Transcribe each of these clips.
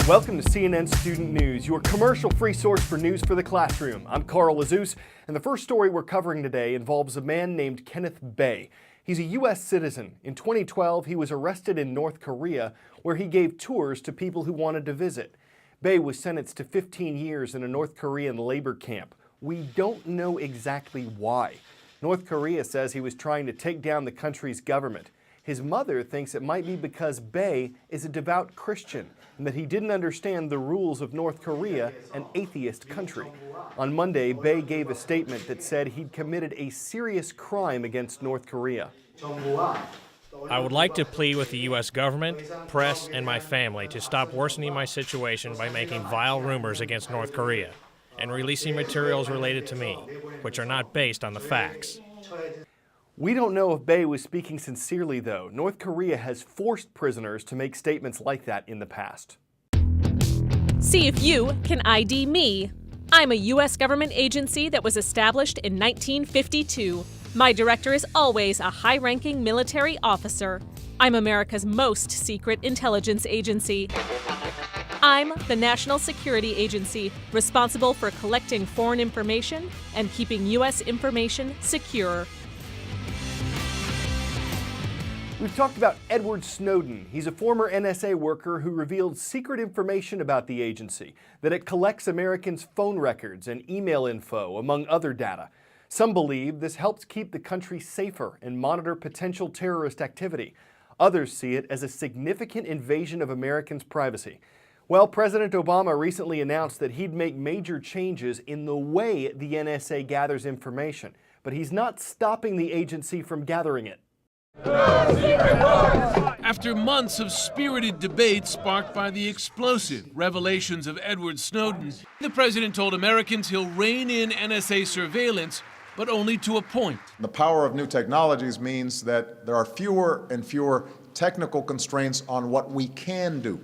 Welcome to CNN Student News, your commercial-free source for news for the classroom. I'm Carl Lazouz, and the first story we're covering today involves a man named Kenneth Bae. He's a U.S. citizen. In 2012, he was arrested in North Korea, where he gave tours to people who wanted to visit. Bae was sentenced to 15 years in a North Korean labor camp. We don't know exactly why. North Korea says he was trying to take down the country's government. His mother thinks it might be because Bae is a devout Christian and that he didn't understand the rules of North Korea, an atheist country. On Monday, Bae gave a statement that said he'd committed a serious crime against North Korea. I would like to plead with the U.S. government, press, and my family to stop worsening my situation by making vile rumors against North Korea and releasing materials related to me, which are not based on the facts. We don't know if Bae was speaking sincerely, though. North Korea has forced prisoners to make statements like that in the past. See if you can ID me. I'm a U.S. government agency that was established in 1952. My director is always a high-ranking military officer. I'm America's most secret intelligence agency. I'm the National Security Agency, responsible for collecting foreign information and keeping U.S. information secure. We've talked about Edward Snowden. He's a former NSA worker who revealed secret information about the agency, that it collects Americans' phone records and email info, among other data. Some believe this helps keep the country safer and monitor potential terrorist activity. Others see it as a significant invasion of Americans' privacy. Well, President Obama recently announced that he'd make major changes in the way the NSA gathers information, but he's not stopping the agency from gathering it. After months of spirited debate sparked by the explosive revelations of Edward Snowden, the president told Americans he'll rein in NSA surveillance, but only to a point. The power of new technologies means that there are fewer and fewer technical constraints on what we can do.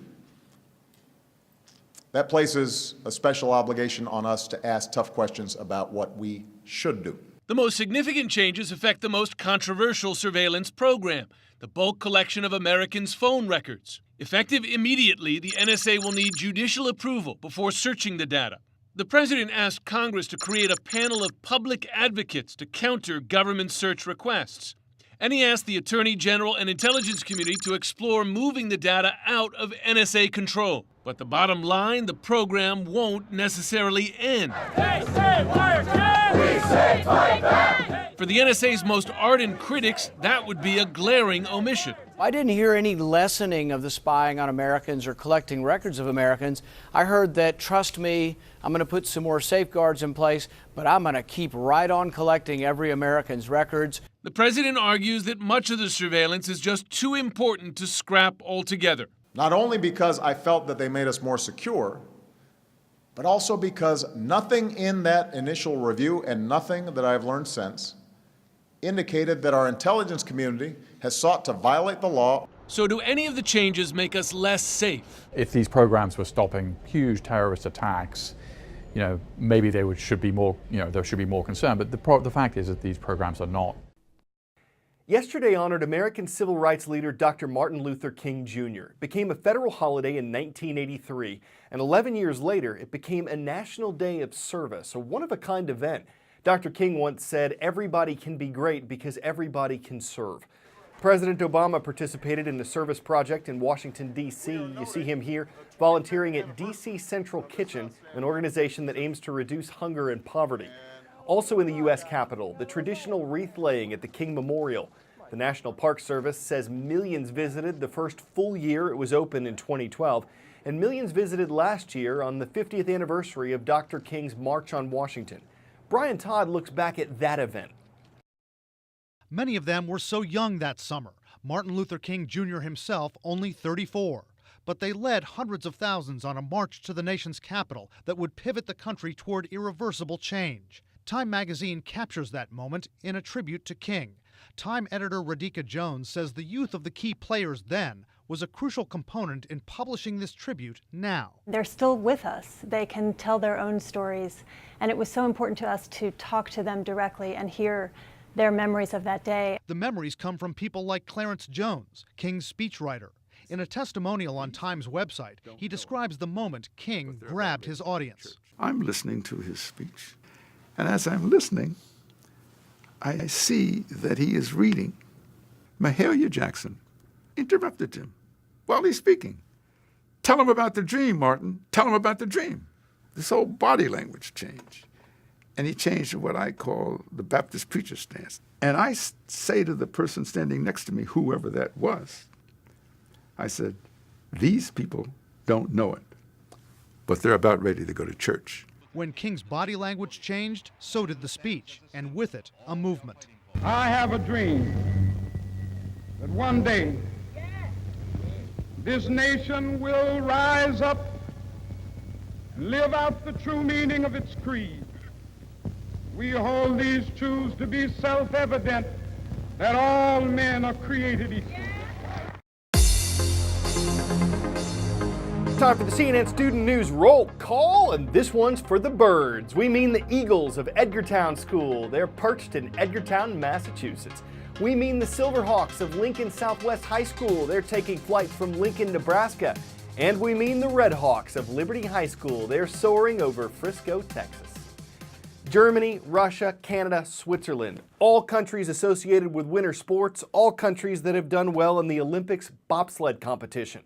That places a special obligation on us to ask tough questions about what we should do. The most significant changes affect the most controversial surveillance program, the bulk collection of Americans' phone records. Effective immediately, the NSA will need judicial approval before searching the data. The president asked Congress to create a panel of public advocates to counter government search requests. And he asked the Attorney General and intelligence community to explore moving the data out of NSA control. But the bottom line, the program won't necessarily end. They say Wiretap! We say fight back! For the NSA's most ardent critics, that would be a glaring omission. I didn't hear any lessening of the spying on Americans or collecting records of Americans. I heard that, trust me, I'm going to put some more safeguards in place, but I'm going to keep right on collecting every American's records. The president argues that much of the surveillance is just too important to scrap altogether. Not only because I felt that they made us more secure, but also because nothing in that initial review and nothing that I've learned since indicated that our intelligence community has sought to violate the law. So do any of the changes make us less safe? If these programs were stopping huge terrorist attacks, maybe should be more concern. But the fact is that these programs are not. Yesterday honored American civil rights leader Dr. Martin Luther King Jr. It became a federal holiday in 1983, and 11 years later, it became a National Day of Service, a one-of-a-kind event. Dr. King once said, "Everybody can be great because everybody can serve." President Obama participated in the service project in Washington, D.C. You see him here volunteering at D.C. Central Kitchen, an organization that aims to reduce hunger and poverty. Also in the U.S. Capitol, the traditional wreath laying at the King Memorial. The National Park Service says millions visited the first full year it was open in 2012, and millions visited last year on the 50th anniversary of Dr. King's March on Washington. Brian Todd looks back at that event. Many of them were so young that summer. Martin Luther King Jr. himself only 34. But they led hundreds of thousands on a march to the nation's capital that would pivot the country toward irreversible change. Time magazine captures that moment in a tribute to King. Time editor Radhika Jones says the youth of the key players then was a crucial component in publishing this tribute now. They're still with us. They can tell their own stories. And it was so important to us to talk to them directly and hear their memories of that day. The memories come from people like Clarence Jones, King's speechwriter. In a testimonial on Time's website, he describes the moment King grabbed his audience. I'm listening to his speech, and as I'm listening, I see that he is reading. Mahalia Jackson interrupted him while he's speaking. Tell him about the dream, Martin. Tell him about the dream. This whole body language changed. And he changed to what I call the Baptist preacher stance. And I say to the person standing next to me, whoever that was, I said, these people don't know it, but they're about ready to go to church. When King's body language changed, so did the speech, and with it, a movement. I have a dream that one day this nation will rise up and live out the true meaning of its creed. We hold these truths to be self-evident, that all men are created equal. Time for the CNN Student News roll call, and this one's for the birds. We mean the Eagles of Edgartown School. They're perched in Edgartown, Massachusetts. We mean the Silverhawks of Lincoln Southwest High School. They're taking flight from Lincoln, Nebraska. And we mean the Redhawks of Liberty High School. They're soaring over Frisco, Texas. Germany, Russia, Canada, Switzerland. All countries associated with winter sports, all countries that have done well in the Olympics bobsled competition.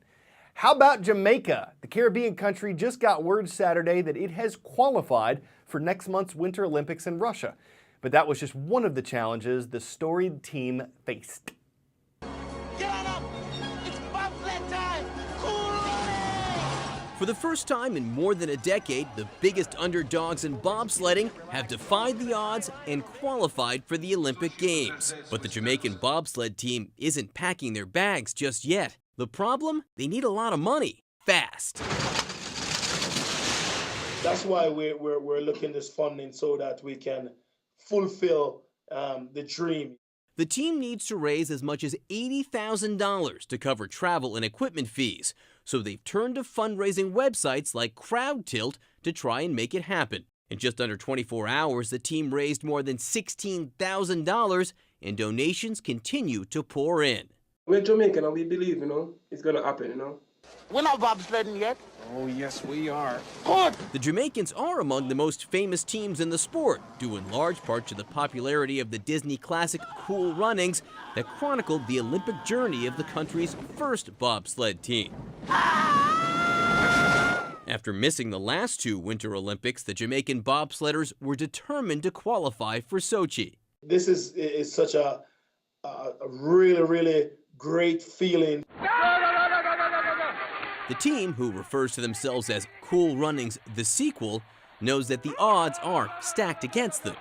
How about Jamaica? The Caribbean country just got word Saturday that it has qualified for next month's Winter Olympics in Russia. But that was just one of the challenges the storied team faced. Get on up! It's bobsled time! Cool running! For the first time in more than a decade, the biggest underdogs in bobsledding have defied the odds and qualified for the Olympic Games. But the Jamaican bobsled team isn't packing their bags just yet. The problem? They need a lot of money, fast. That's why we're looking this funding so that we can fulfill the dream. The team needs to raise as much as $80,000 to cover travel and equipment fees, so they've turned to fundraising websites like CrowdTilt to try and make it happen. In just under 24 hours, the team raised more than $16,000, and donations continue to pour in. We're Jamaican and we believe, it's going to happen, We're not bobsledding yet. Oh, yes, we are. Good! The Jamaicans are among the most famous teams in the sport, due in large part to the popularity of the Disney classic Cool Runnings that chronicled the Olympic journey of the country's first bobsled team. After missing the last two Winter Olympics, the Jamaican bobsledders were determined to qualify for Sochi. This is such a really, really great feeling. The team, who refers to themselves as Cool Runnings the sequel, knows that the odds are stacked against them.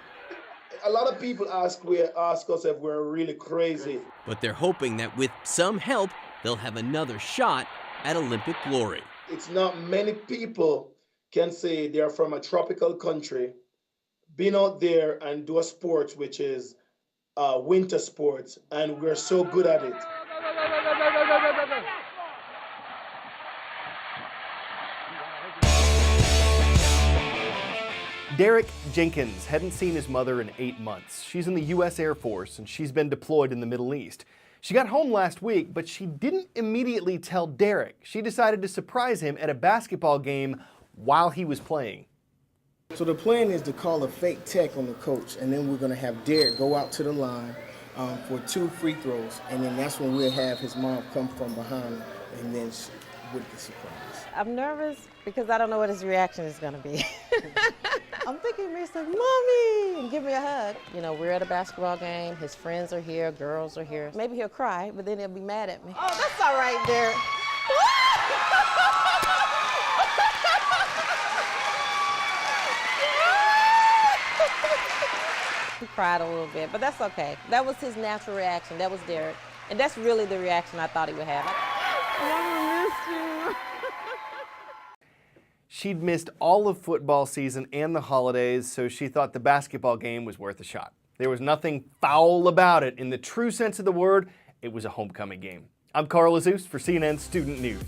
A lot of people ask us if we're really crazy. But they're hoping that with some help, they'll have another shot at Olympic glory. It's not many people can say they're from a tropical country, been out there and do a sport which is winter sports, and we're so good at it. Derek Jenkins hadn't seen his mother in 8 months. She's in the U.S. Air Force and she's been deployed in the Middle East. She got home last week, but she didn't immediately tell Derek. She decided to surprise him at a basketball game while he was playing. So the plan is to call a fake tech on the coach, and then we're going to have Derek go out to the line for 2 free throws, and then that's when we'll have his mom come from behind and then with the surprise. I'm nervous because I don't know what his reaction is going to be. I'm thinking he may say, "Mommy," and give me a hug. We're at a basketball game. His friends are here, girls are here. Maybe he'll cry, but then he'll be mad at me. Oh, that's all right, Derek. He cried a little bit, but that's okay. That was his natural reaction. That was Derek. And that's really the reaction I thought he would have. I miss you. She'd missed all of football season and the holidays, so she thought the basketball game was worth a shot. There was nothing foul about it. In the true sense of the word, it was a homecoming game. I'm Carl Azus for CNN Student News.